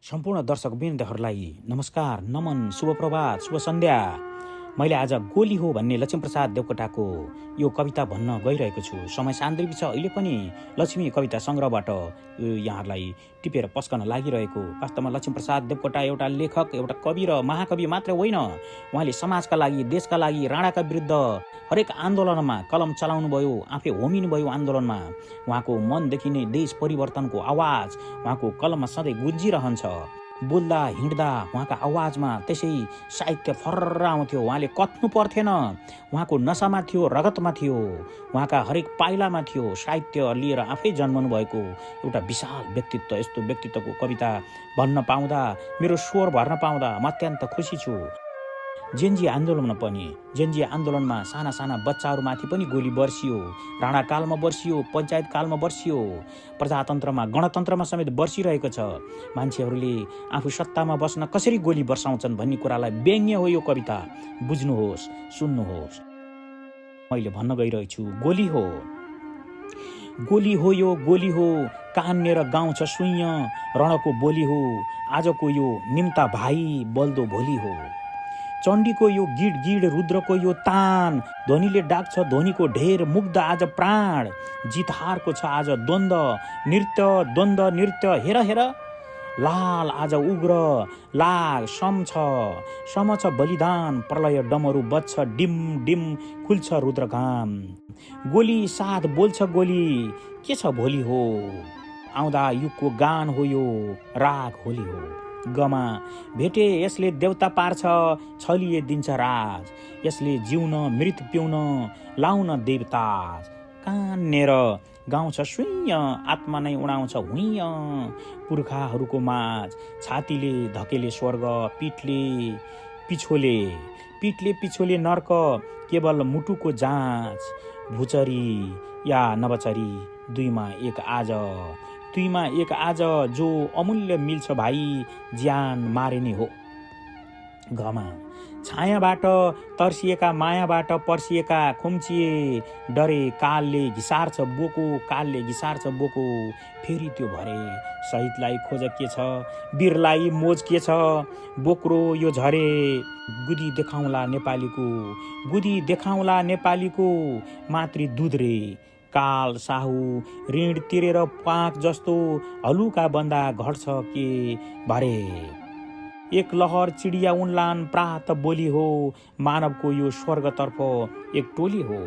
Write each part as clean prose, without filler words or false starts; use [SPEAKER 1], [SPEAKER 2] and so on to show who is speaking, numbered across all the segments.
[SPEAKER 1] सम्पूर्ण दर्शक वृन्दहरूलाई नमस्कार, नमन, शुभ प्रभात, शुभ सन्ध्या। मैले आज गोली हो भन्ने लक्ष्मीप्रसाद देवकोटाको यो कविता भन्न गइरहेको छु। समय सान्दर्भिक छ। अहिले पनि लक्ष्मी कविता सङ्ग्रहबाट यो यहाँहरूलाई टिपेर पस्कन लागिरहेको। वास्तवमा लक्ष्मीप्रसाद देवकोटा एउटा लेखक, एउटा कवि र महाकवि मात्र होइन। उहाँले समाजका लागि, देशका लागि, राणाका विरुद्ध हरेक आन्दोलनमा कलम चलाउनुभयो, आफै होमिनुभयो आन्दोलनमा। उहाँको मनदेखि नै देश परिवर्तनको आवाज उहाँको कलममा सधैँ गुन्जिरहन्छ। बोल्दा हिँड्दा उहाँका आवाजमा त्यसै साहित्य फर्र आउँथ्यो। उहाँले कथ्नु पर्थेन। उहाँको नसामा थियो, रगतमा थियो, उहाँका हरेक पाइलामा थियो। साहित्य लिएर आफै जन्मनु भएको एउटा विशाल व्यक्तित्व। यस्तो व्यक्तित्वको कविता भन्न पाउँदा, मेरो स्वर भर्न पाउँदा म अत्यन्त खुसी छु। जेनजी आन्दोलनमा साना साना बच्चाहरूमाथि पनि गोली बर्सियो। राणा कालमा बर्सियो, पञ्चायत कालमा बर्सियो, प्रजातन्त्रमा, गणतन्त्रमा समेत बर्सिरहेको छ। मान्छेहरूले आफू सत्तामा बस्न कसरी गोली बर्साउँछन् भन्ने कुरालाई व्यङ्ग्य हो यो कविता। बुझ्नुहोस्, सुन्नुहोस्। मैले भन्न गइरहेको छु, गोली हो, गोली हो, यो गोली हो, कान्नेर गाउँ छ सुइँ, रणको बोली हो, आजको यो निम्ता भाइ, बल्दो भोलि हो। चण्डीको यो गिड गिड, रुद्रको यो तान, ध्वनिले डाक्छ ध्वनिको ढेर, मुग्ध आज प्राण, जित हारको छ आज द्वन्द नृत्य, हेर हेर, लाल आज उग्र, लाग सम छ बलिदान, प्रलय डमरू बज्छ डिम डिम, खुल्छ रुद्रघाम, गोली साथ बोल्छ गोली, के छ भोलि हो, आउँदा युगको गान हो यो, राग होली हो। गमा भेटे यसले देवता पार्छ, छलिए दिन्छ राज, यसले जिउन मृत पिउन लाउन देवताज, कान्नेर गाउँछ सुइँ, आत्मा नै उडाउँछ हुइँ, पुर्खाहरूको माझ, छातीले धकेले स्वर्ग, पिठले पिछोले नर्क, केवल मुटुको जाँच, भुचरी या नवचरी, दुईमा एक आज जो अमूल्य मिल्छ भाइ, ज्यान मारे नै हो। घमा छायाबाट तर्सिएका, मायाबाट पर्सिएका, खुम्चिए डरे, कालले घिसार्छ बोको, फेरि त्यो भरे, शहीदलाई खोज के छ, वीरलाई मोज के छ, बोक्रो यो झरे, गुदी देखाउँला नेपालीको, मातृ दुध रे, काल साहु ऋण तिरेर पाक जस्तो, हलुका बन्दा घट्छ के भरे, एक लहर चिडिया उन्लान प्रात बोली हो, मानवको यो स्वर्गतर्फ एक टोली हो।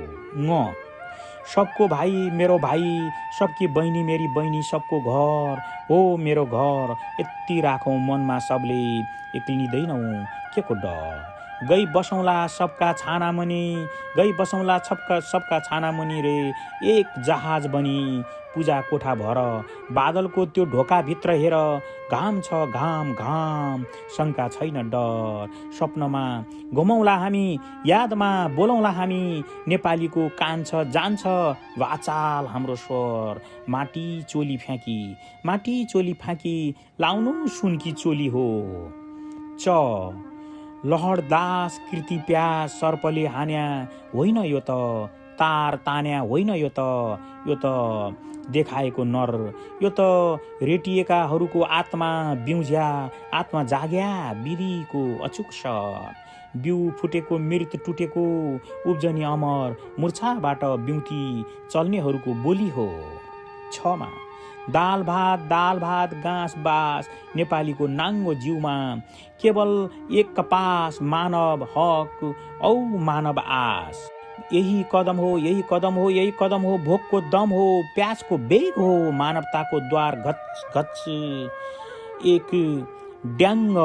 [SPEAKER 1] सबको भाइ मेरो भाइ, सबकी बहिनी मेरी बहिनी, सबको घर हो मेरो घर, यति राखौँ मनमा सबले, एक्लिँदैनौँ के को डर, गई बसौँला सबका छाना मुनि रे, एक जहाज बनी पूजा कोठा भर, बादलको त्यो ढोकाभित्र हेर, घाम छ घाम, शङ्का छैन डर, स्वप्नमा घुमौँला हामी, यादमा बोलौँला हामी, नेपालीको कान्छ जान्छ वाचाल हाम्रो स्वर, माटी चोली फ्याँकी लाउनु सुनकी चोली हो। लहर दास कृति प्यास, सर्पले हान्या होइन यो त, तार तान्या होइन यो त देखाएको नर, यो त रेटिएकाहरूको आत्मा बिउज्या, आत्मा जाग्या बिरीको अचुक सर, बिउ फुटेको मृत टुटेको, उब्जनी अमर, मूर्छाबाट बिउती चल्नेहरूको बोली हो। छमा दाल भात गाँस बास, नेपालीको नाङ्गो जिउमा, केवल एक कपास, मानव हक औ मानव आस, यही कदम हो, भोकको दम हो, प्यासको बेग हो, मानवताको द्वार घच, एक ड्याङ्ग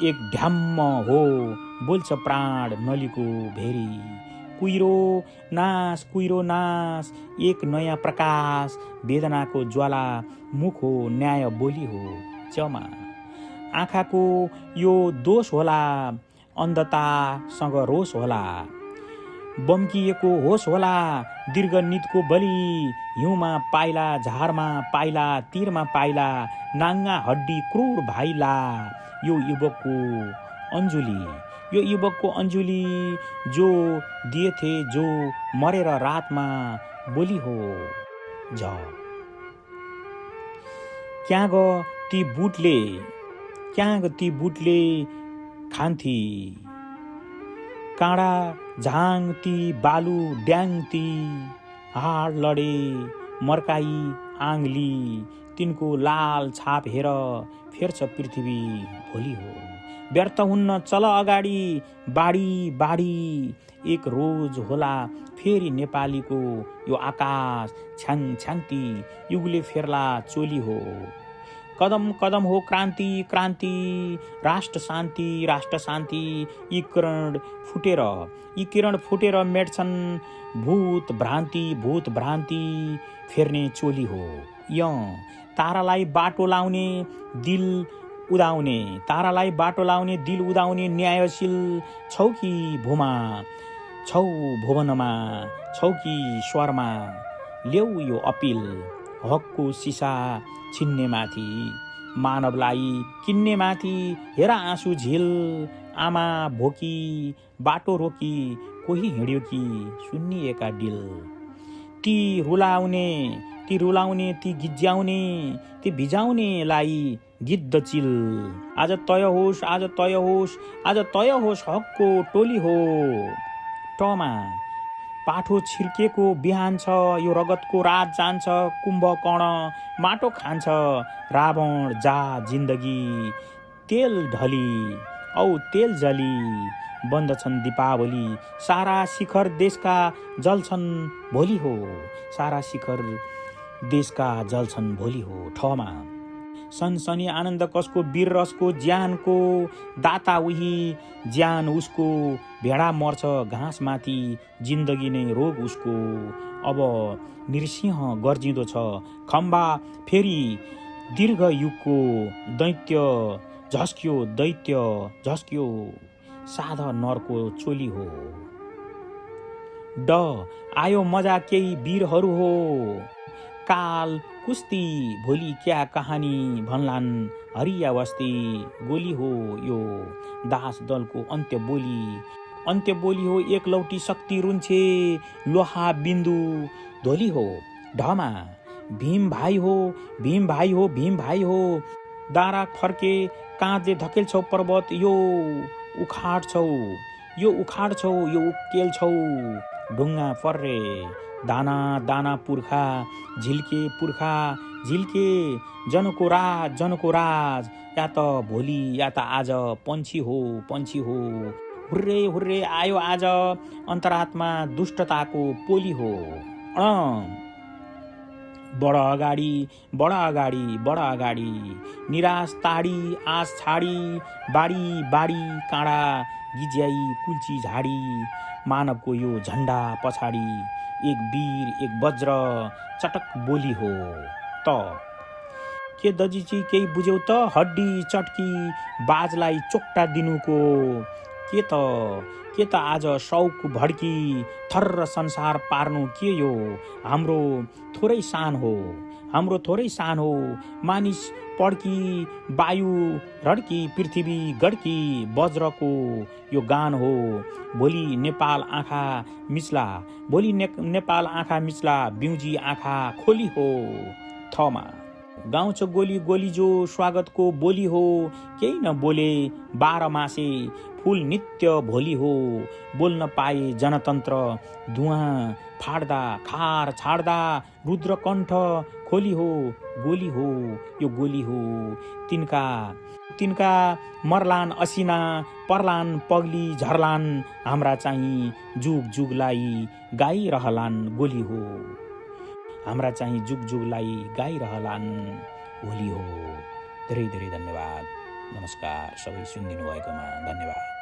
[SPEAKER 1] एक ढ्याम्म हो, बोल्छ प्राण नलीको भेरी, कुइरो नाश, एक नयाँ प्रकाश, वेदनाको ज्वाला, मुख हो, न्याय बोली हो। चमा आँखाको यो दोष होला, अन्धतासँग रोष होला, बम्किएको होस होला, दीर्घ निदको बलि, हिउँमा पाइला, झारमा पाइला, तीरमा पाइला, नाङ्गा हड्डी क्रूर भाइला, यो युवकको अञ्जुली, जो दिएथे जो मरेर रातमा बोली हो। क्या ग ती बुटले क्याङ ती बुटले खान्थी, काँडा झाङ ती बालु ड्याङ ती, हाड लडे मर्काई आङ्ली, तिनको लाल छाप हेर फेर्छ पृथ्वी भोलि हो। व्यर्थ हुन्न चल अगाडि बाढी बाढी, एक रोज होला फेरि नेपालीको यो आकाश छ्याङ छ्याङ्ती, युगले फेर्ला चोली हो। कदम कदम हो क्रान्ति क्रान्ति, राष्ट्र शान्ति, यी किरण फुटेर मेट्छन् भूत भ्रान्ति, फेर्ने चोली हो। तारालाई बाटो लाउने दिल उदाउने, न्यायशील छौ कि छौ भुवनमा, छौ कि स्वरमा, ल्याउ यो अपिल, हकको सिसा छिन्ने माथि, मानवलाई किन्ने माथि, हेर आँसु झिल, आमा भोकी, बाटो रोकी, कोही हिँड्यो कि सुन्निएका डिल, ती रुलाउने, ती गिज्याउने, ती भिजाउनेलाई गिद्ध चिल, आज तय होस् हकको टोली हो। टमा पाठो छिर्केको बिहान छ, यो रगतको रात जान्छ, कुम्भकर्ण माटो खान्छ, रावण जा जिन्दगी, तेल ढली औ तेल जली, बन्दछन् दीपावली, सारा शिखर देशका जल्छन् भोलि हो, ठमा सनसनी आनन्द कसको, वीर रसको, ज्यानको दाता उही, ज्यान उसको, भेडा मर्छ घाँस माथि, जिन्दगी नै रोग उसको, अब नृसिंह गर्जिँदो छ, खम्बा फेरि दीर्घ युगको, दैत्य झस्क्यो, साधा नरको चोली हो। आयो मजा केही वीरहरू हो, काल कुस्ती भोलि क्या कहानी भन्लान् हरिया बस्ती, गोली हो यो दास दलको अन्त्य बोली हो, एकलौटी शक्ति रुन्छे लोहा बिन्दु धोली हो। ढमा भीम भाइ हो, दारा फर्के काँधले धकेल्छौ पर्वत, यो उखाड्छौ, यो उकेल छौ, ढुङ्गा पर्रे दाना पुर्खा झिल्के, जनको राज, या त भोलि या त आज, पंछी हो, हुर्रे आयो आज, अन्तरात्मा दुष्टताको पोली हो। बढ अगाडि, निराश ताडी आश छाडी, बाडी काँडा गिज्याई कुल्ची झाडी, मानवको यो झण्डा पछाडि, एक वीर एक वज्र चटक बोली हो। त के दजिची केही बुझ्यौ त, हड्डी चटकी बाजलाई चोक्टा दिनुको, के त आज शौक भड्की, थर्र संसार पार्नु के यो, हाम्रो थोरै सान हो, मानिस पड्की, वायु रड्की, पृथ्वी गड्की, वज्रको यो गान हो, भोलि नेपाल आँखा मिच्ला, बिउजी आँखा खोली हो। थमा गाउँछ गोली जो स्वागतको बोली हो, केही न बोले 12 मासे फूल नित्य भोलि हो, बोल्न पाए जनतन्त्र, धुवाँ फाड्दा खार छाड्दा, रुद्रकण्ठ खोली हो, गोली हो यो गोली हो, तिनका मर्लान असिना, पर्लान पगली झर्लान, हाम्रा चाहिँ जुगलाई गाइरहलान् गोली हो, धेरै धेरै धन्यवाद। नमस्कार, सबै सुनिदिनु भएकोमा धन्यवाद।